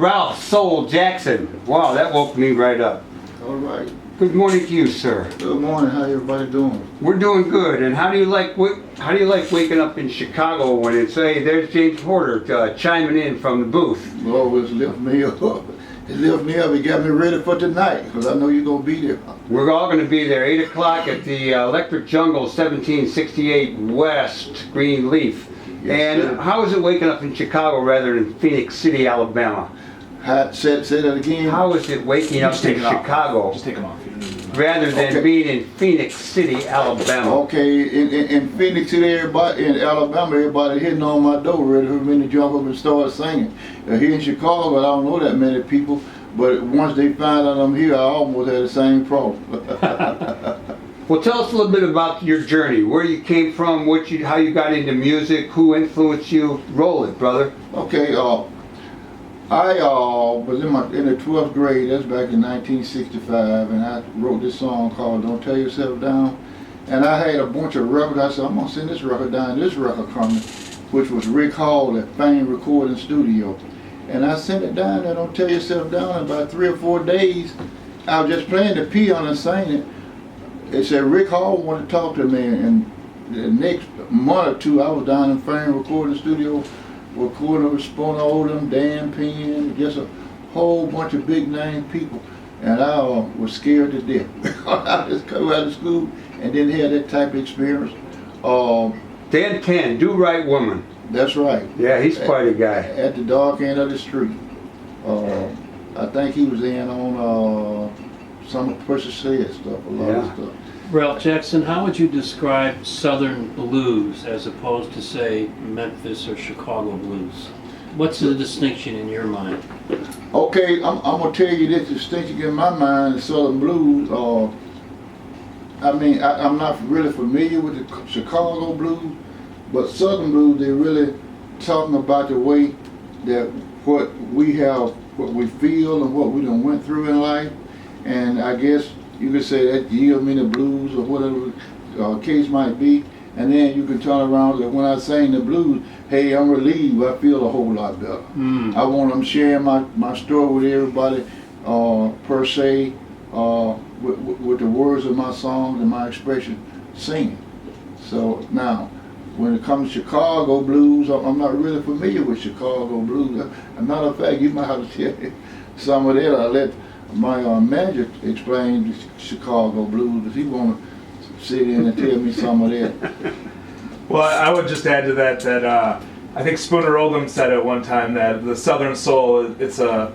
Ralph Soul Jackson. Wow, that woke me right up. All right. Good morning to you, sir. Good morning. How everybody doing? We're doing good. And how do you like waking up in Chicago when it's there's James Porter chiming in from the booth? Well, it's lift me up. It lift me up. It got me ready for tonight because I know you're gonna be there. We're all going to be there 8 o'clock at the Electric Jungle, 1768 West Greenleaf. Yes, and sir. how is it waking up in Chicago rather than Phoenix City, Alabama? Say that again. How is it waking up in Chicago Just take them off. rather than Okay. being in Phoenix City, Alabama? Okay, in Phoenix City, everybody in Alabama, everybody hitting on my door, ready for me to jump up and start singing. Here in Chicago, I don't know that many people, but once they find out I'm here, I almost had the same problem. Well, tell us a little bit about your journey, where you came from, how you got into music, who influenced you. Roll it, brother. Okay, I was in the 12th grade, that's back in 1965, and I wrote this song called Don't Tear Yourself Down. And I had a bunch of records. I said, I'm going to send this record down, this record company, which was Rick Hall at Fame Recording Studio. And I sent it down there, Don't Tear Yourself Down. In about 3 or 4 days, I was just playing the piano and singing it. It said Rick Hall wanted to talk to me, and the next month or two, I was down in Fame Recording Studio recording with Spooner Oldham, Dan Penn, just a whole bunch of big name people, and I was scared to death. I just come out of school and didn't have that type of experience. Dan Penn, Do Right Woman. That's right. Yeah, he's quite a guy. At the dark end of the street. I think he was in on some of Pusha Said stuff, a lot of stuff. Ralph Jackson, how would you describe Southern blues as opposed to, say, Memphis or Chicago blues? What's the distinction in your mind? Okay, I'm gonna tell you this distinction in my mind, Southern blues. I'm not really familiar with the Chicago blues, but Southern blues, they're really talking about the way that what we feel and what we done went through in life, and I guess you could say that yield me the blues or whatever case might be, and then you can turn around and when I sing the blues, hey, I'm relieved, I feel a whole lot better. I want them sharing my story with everybody, per se, with the words of my songs and my expression singing. So now, when it comes to Chicago blues, I'm not really familiar with Chicago blues. As a matter of fact, you might have to tell me some of that. I let my manager explain the Chicago blues, if he want to sit in and tell me some of that. Well, I would just add to that I think Spooner Oldham said at one time that the Southern soul, it's a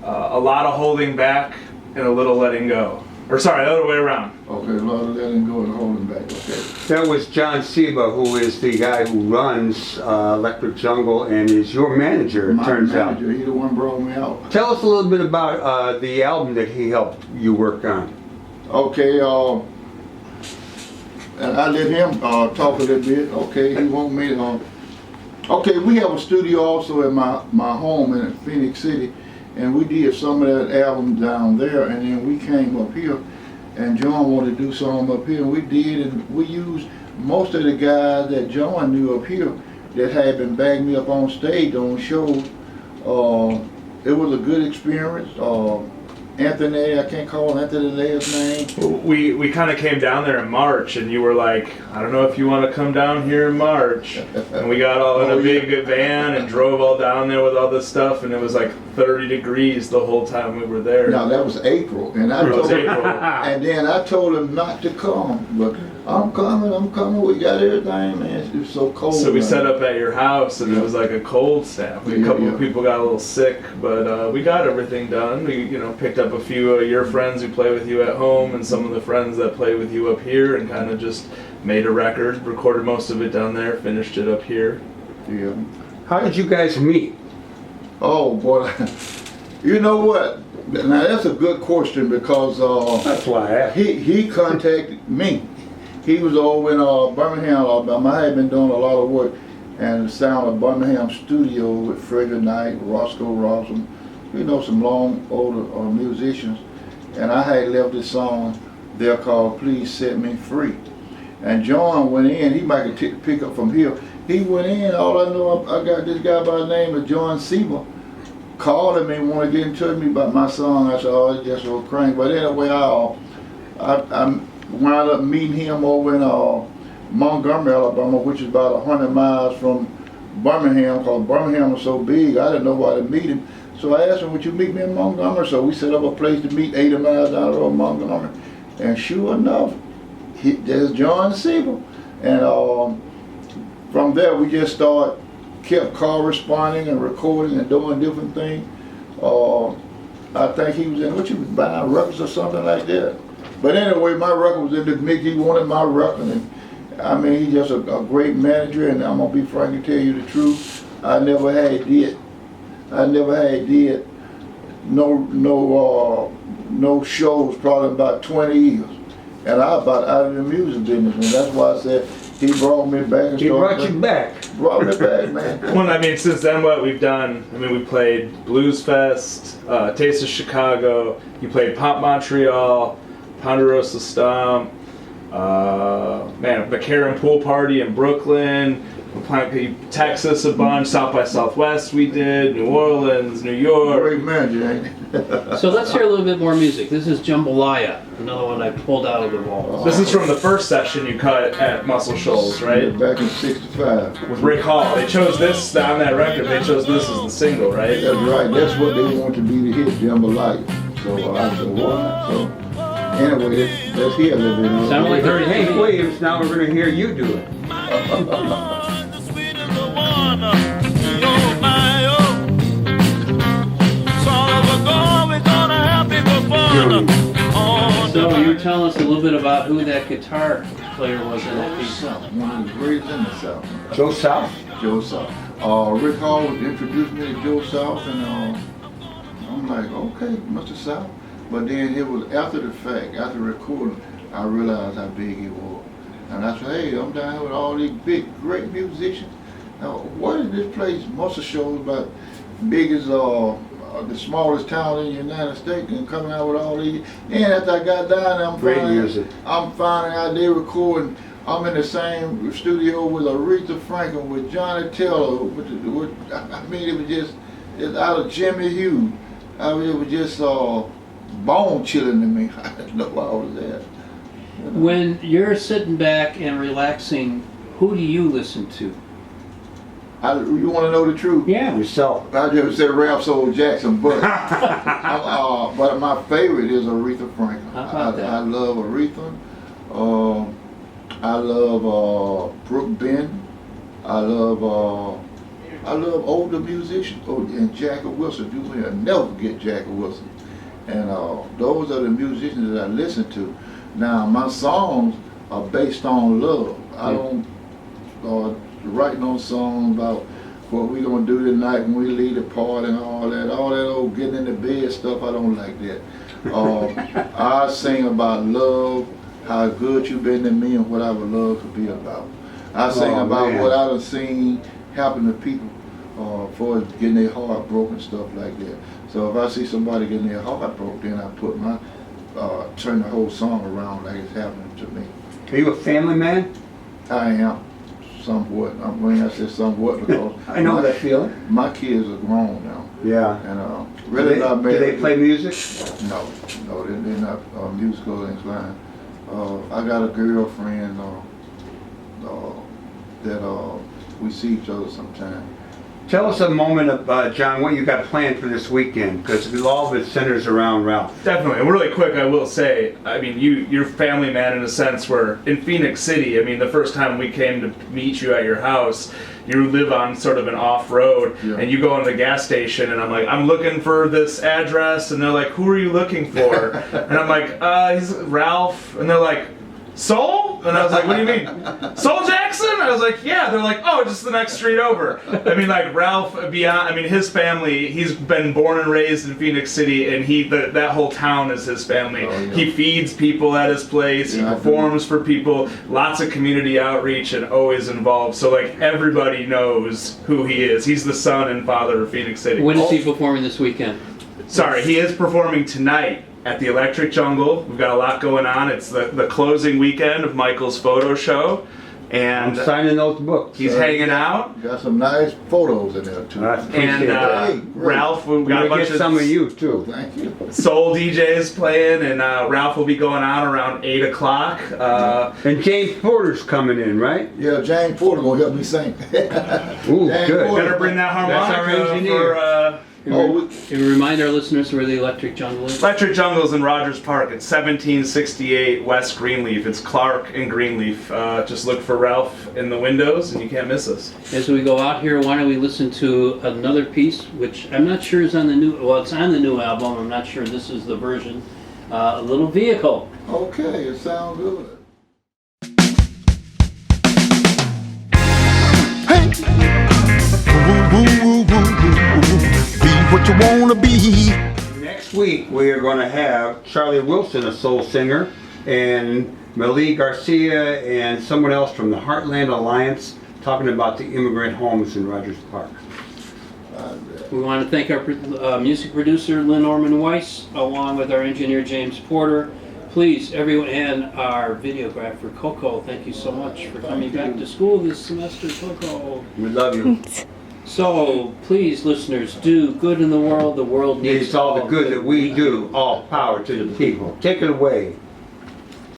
lot of holding back and a little letting go. Or sorry, the other way around. Okay, a lot of letting go and holding back. Okay. That was John Seba, who is the guy who runs Electric Jungle and is your manager, it turns out. He the one brought me out. Tell us a little bit about the album that he helped you work on. Okay, and I let him talk a little bit. Okay, he want me to. Okay, we have a studio also at my home in Phoenix City, and we did some of that album down there, and then we came up here, and John wanted to do something up here, and we did, and we used most of the guys that John knew up here that had been backing me up on stage on shows. It was a good experience. Anthony, I can't call Anthony last name. We kind of came down there in March, and you were like, I don't know if you want to come down here in March. And we got all in a big van and drove all down there with all this stuff, and it was like 30 degrees the whole time we were there. No, that was April, and and then I told him not to come, but I'm coming. We got everything, man. It was so cold. So we set up at your house, and it was like a cold snap. A couple of people got a little sick, but we got everything done. We, picked up a few of your friends who play with you at home, and some of the friends that play with you up here, and kind of just made a record. Recorded most of it down there, finished it up here. Yeah. How did you guys meet? Oh boy, you know what? Now that's a good question because That's why I asked. he contacted me. He was over in Birmingham, Alabama. I had been doing a lot of work and the sound of Birmingham studio with Frederick Knight, Roscoe Robson, some long older musicians. And I had left this song there called Please Set Me Free. And John went in, he might pick up from here. He went in, all I know, I got this guy by the name of John Seba calling me, want to get into me about my song. I said, oh, it's just so crank. But anyway, I wound up meeting him over in Montgomery, Alabama, which is about 100 miles from Birmingham, because Birmingham was so big, I didn't know where to meet him. So I asked him, would you meet me in Montgomery? So we set up a place to meet 80 miles down the road in Montgomery. And sure enough, there's John Siebel. And from there, we just kept corresponding and recording and doing different things. I think he was buying records or something like that. But anyway, my record was in the mix. He wanted my record. And I mean, he's just a great manager, and I'm gonna be frank and tell you the truth. I never had did no shows probably about 20 years, and I about out of the music business, and that's why I said he brought me back. He brought you back. Brought me back, man. Well, I mean, since then, what we've done, I mean, we played Blues Fest, Taste of Chicago, you played Pop Montreal, Ponderosa Stomp, McCarran Pool Party in Brooklyn, Texas a bunch, South by Southwest we did, New Orleans, New York. Great manager, ain't he? So let's hear a little bit more music. This is Jambalaya, another one I pulled out of the vault. This is from the first session you cut at Muscle Shoals, right? Back in '65. With Rick Hall. They chose this, on that record, they chose this as the single, right? That's right. That's what they want to be the hit, Jambalaya. So I said, what? So anyway, let's hear a little bit. Sound like Heard Hank Williams, now we're going to hear you do it. So you were telling us a little bit about who that guitar player was in that piece. One of the greatest in the South. Joe South? Joe South. Rick Hall introduced me to Joe South, and I'm like, okay, Mr. South. But then it was after the fact, after recording, I realized how big he was. And I said, hey, I'm down here with all these big, great musicians. Now, what is this place? Muscle Shoals about big as the smallest town in the United States, and coming out with all these. And after I got down there, I'm finding out they recording. I'm in the same studio with Aretha Franklin, with Johnny Taylor. I mean, it was just out of Jimmy Hughes. I mean, it was just bone chilling to me. I didn't know why I was there. When you're sitting back and relaxing, who do you listen to? You want to know the truth? Yeah. Yourself. I just said Ralph Soul Jackson, but but my favorite is Aretha Franklin. How about that? I love Aretha. I love Brooke Ben. I love older musicians. Oh, and Jackie Wilson. You will never forget Jackie Wilson. And those are the musicians that I listen to. Now my songs are based on love. I don't write no songs about what we gonna do tonight when we leave the party and all that old getting in the bed stuff. I don't like that. I sing about love, how good you've been to me, and what I would love to be about. I sing about what I done seen happen to people for getting their heart broken, stuff like that. So if I see somebody getting their heart broken, then I put turn the whole song around like it's happening to me. Are you a family man? I am. Somewhat. I mean, I said somewhat because I know that feeling. my kids are grown now, Yeah. and really not married. Do they play music? No, they're not musical inclined. I got a girlfriend that we see each other sometime. Tell us a moment of, John, what you got planned for this weekend, because all of it centers around Ralph. Definitely. And really quick, I will say, I mean, you're family man in a sense where in Phoenix City, I mean, the first time we came to meet you at your house, you live on sort of an off-road, and you go in the gas station, and I'm like, I'm looking for this address, and they're like, who are you looking for? And I'm like, he's Ralph, and they're like, Soul? And I was like, what do you mean? Soul Jackson? I was like, yeah. They're like, oh, just the next street over. I mean, like Ralph, his family, he's been born and raised in Phoenix City, and that whole town is his family. Oh, yeah. He feeds people at his place, he performs for people, lots of community outreach, and always involved. So like everybody knows who he is. He's the son and father of Phoenix City. When is he performing this weekend? Sorry, he is performing tonight at the Electric Jungle. We've got a lot going on. It's the closing weekend of Michael's photo show. And I'm signing those books. he's hanging out. Got some nice photos in there too. I appreciate And that. Hey, great. Ralph, we've I'm got a gonna bunch get some of of you too. Thank you. soul DJs playing, and Ralph will be going out around 8 o'clock. And James Porter's coming in, right? Yeah, James Porter gonna help me sing. Ooh, James good. Porter. Better bring that That's our harmonica engineer. for Oh, Can we remind our listeners where the Electric Jungle is? Electric Jungles in Rogers Park at 1768 West Greenleaf. It's Clark and Greenleaf. Just look for Ralph in the windows and you can't miss us. As we go out here, why don't we listen to another piece, which I'm not sure is on the new, well, it's on the new album. I'm not sure this is the version. A Little Vehicle. okay, it sounds good. Be what you wanna be. Next week we are going to have Charlie Wilson, a soul singer, and Malie Garcia and someone else from the Heartland Alliance talking about the immigrant homes in Rogers Park. We want to thank our music producer, Lynn Norman Weiss, along with our engineer, James Porter. Please, everyone, and our videographer, Coco, thank you so much for coming back to school this semester, Coco. We love you. So, please, listeners, do good in the world. The world needs It's all the good that we do. All power to the people. Take it away.